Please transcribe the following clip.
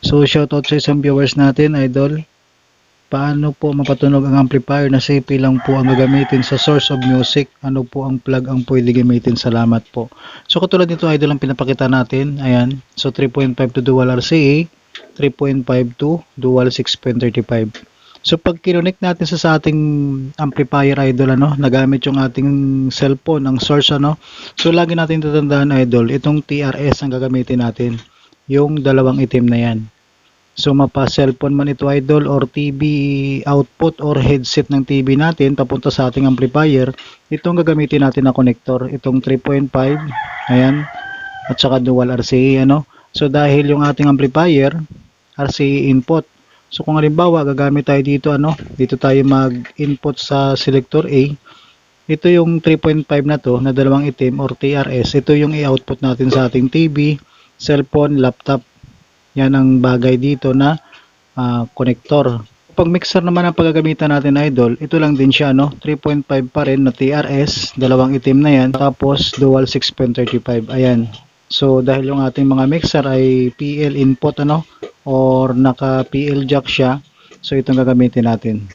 So shoutout sa isang viewers natin, idol. Paano po mapatunog ang amplifier na CP lang po ang gagamitin sa source of music? Ano po ang plug ang pwede gamitin? Salamat po. So katulad nito, idol, ang pinapakita natin. Ayan. So 3.5 to dual RCA, 3.5 to dual 6.35. So pag kinonect natin sa ating amplifier, idol, nagamit yung ating cellphone, ang source, So lagi natin tatandaan, idol, itong TRS ang gagamitin natin. Yung dalawang itim na yan. So mapa cellphone man ito, idol, or TV output or headset ng TV natin papunta sa ating amplifier, itong gagamitin natin na connector, itong 3.5, ayan, at saka dual RCA, So dahil yung ating amplifier RCA input, so kung halimbawa gagamit tayo dito, dito tayo mag-input sa selector A, ito yung 3.5 na to, na dalawang itim or TRS, ito yung i-output natin sa ating TV, cellphone, laptop. Yan ang bagay dito na connector. Pag mixer naman ang paggagamitan natin, idol, ito lang din siya, 3.5 pa rin na TRS, dalawang itim na yan, tapos dual 6.35. Ayan. So dahil yung ating mga mixer ay PL input, or naka PL jack siya, so itong gagamitin natin.